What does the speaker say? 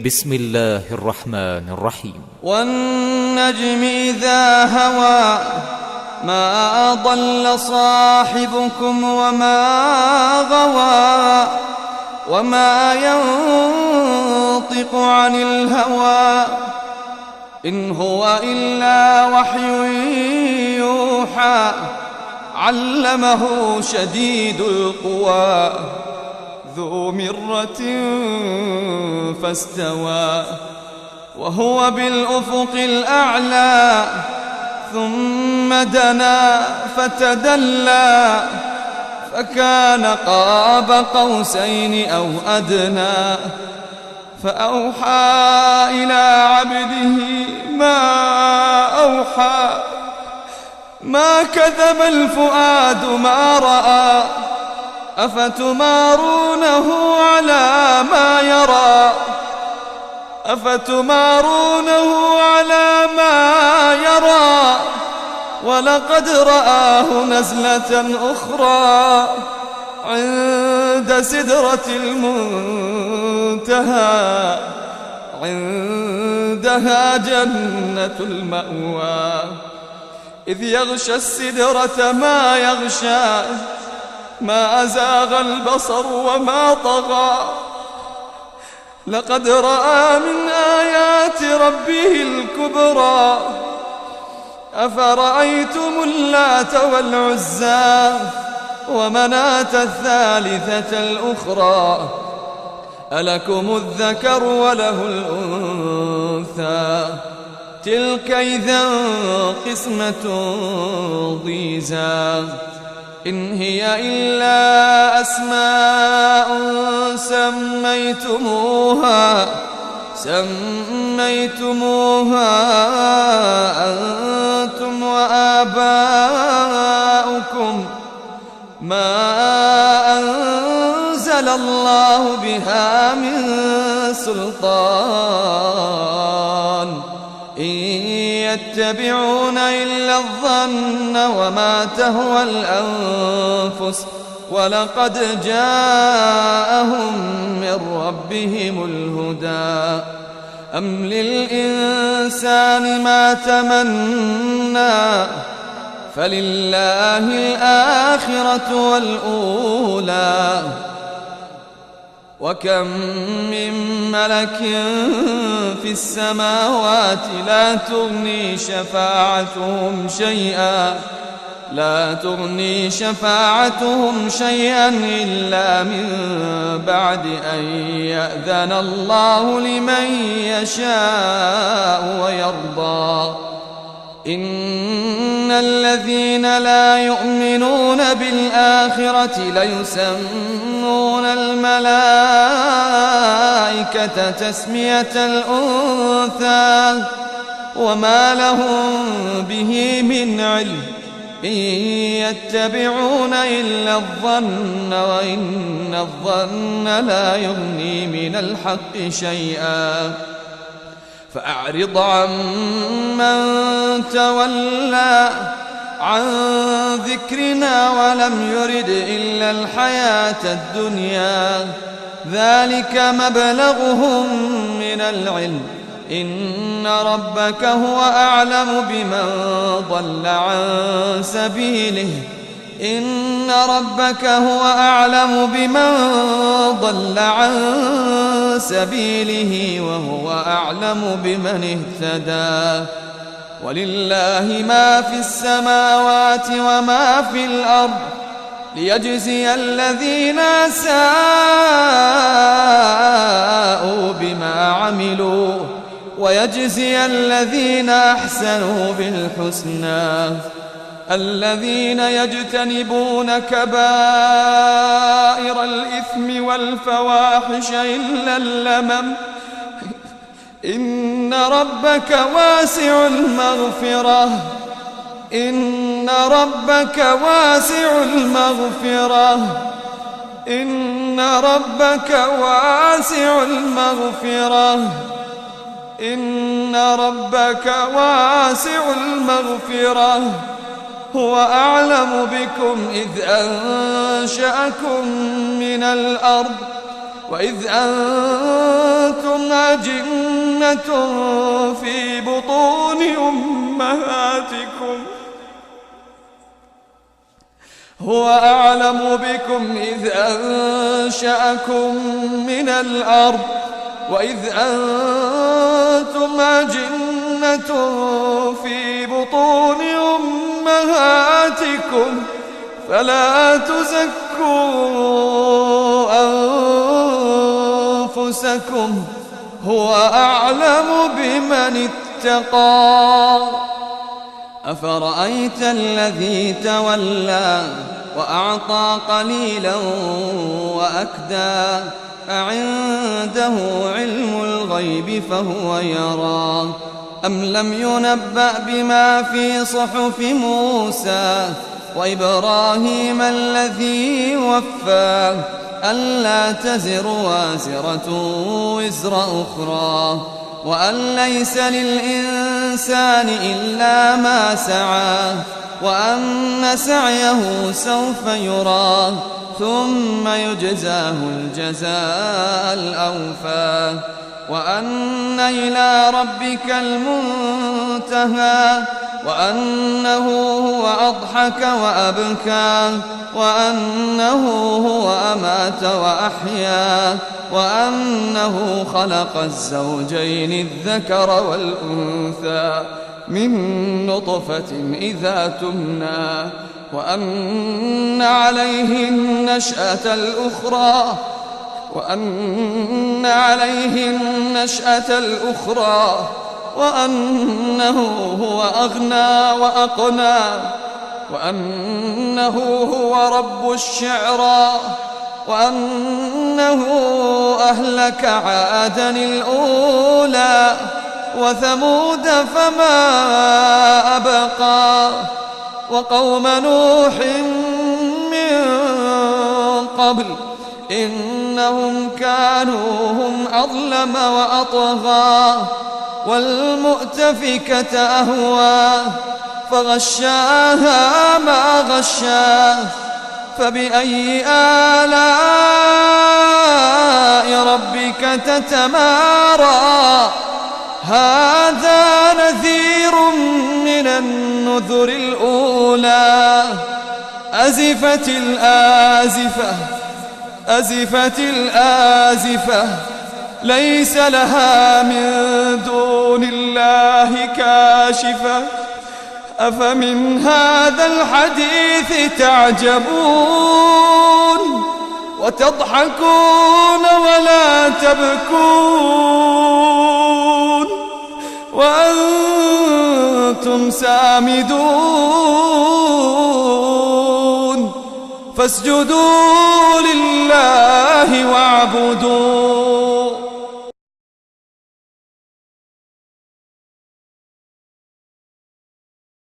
بسم الله الرحمن الرحيم. والنجم إذا هوى ما ضل صاحبكم وما غوى وما ينطق عن الهوى إن هو إلا وحي يوحى علمه شديد القوى ذو مرة فاستوى وهو بالأفق الأعلى ثم دنا فتدلى فكان قاب قوسين أو أدنى فأوحى إلى عبده ما أوحى ما كذب الفؤاد ما رأى أفتمارونه على ما يرى ولقد رآه نزلة أخرى عند سدرة المنتهى عندها جنة المأوى إذ يغشى السدرة ما يغشى ما أزاغ البصر وما طغى لقد رأى من آيات ربه الكبرى أفرأيتم اللات والعزى ومناة الثالثة الأخرى ألكم الذكر وله الأنثى تلك إذا قسمة ضيزى إن هي إلا أسماء سميتموها أنتم وآباؤكم ما أنزل الله بها من سلطان إن يتبعون إلا الظن وما تهوى الأنفس ولقد جاءهم من ربهم الهدى أم للإنسان ما تمنى فلله الآخرة والأولى وكم من ملك في السماوات لا تغني شفاعتهم شيئا إلا من بعد أن يأذن الله لمن يشاء ويرضى إن الذين لا يؤمنون بالآخرة ليسمون الملائكة تسمية الأنثى وما لهم به من علم إن يتبعون إلا الظن وإن الظن لا يغني من الحق شيئا فأعرض عن من تولى عن ذكرنا ولم يرد إلا الحياة الدنيا ذلك مبلغهم من العلم إن ربك هو أعلم بمن ضل عن سبيله وهو أعلم بمن اهتدى ولله ما في السماوات وما في الأرض ليجزي الذين ساءوا بما عملوا ويجزي الذين أحسنوا بالحسنى الذين يجتنبون كبائر الإثم والفواحش إلا اللمم إن ربك واسع المغفرة هو أعلم بكم إذ أنشأكم من الأرض وإذ أنتم أجنة في بطون أمهاتكم هو أعلم بكم إذ أنشأكم من الأرض وإذ أنتم أجنة في بطون أمهاتكم فلا تزكوا أنفسكم هو أعلم بمن اتقى. أفرأيت الذي تولى وأعطى قليلا وأكدى أعنده علم الغيب فهو يرى أم لم ينبأ بما في صحف موسى وإبراهيم الذي وفى ألا تزر وازرة وزر أخرى وأن ليس للإنسان إلا ما سعى وأن سعيه سوف يرى ثم يجزاه الجزاء الأوفى وأن إلى ربك المنتهى وأنه هو أضحك وأبكى وأنه هو أمات وأحيا وأنه خلق الزوجين الذكر والأنثى من نطفة إذا تمنى وأن عليه النشأة الأخرى وأنه هو أغنى وأقنى وأنه هو رب الشعرى وأنه أهلك عادا الأولى وثمود فما أبقى وقوم نوح من قبل إنهم كانوا هم أظلم وأطغى والمؤتفكة أهوى فغشاها ما غشا فبأي آلاء ربك تتمارى هذا نذير من النذر الأولى أزفت الآزفة ليس لها من دون الله كاشفة أفمن هذا الحديث تعجبون وتضحكون ولا تبكون وأنتم سامدون فاسجدوا لله واعبدوا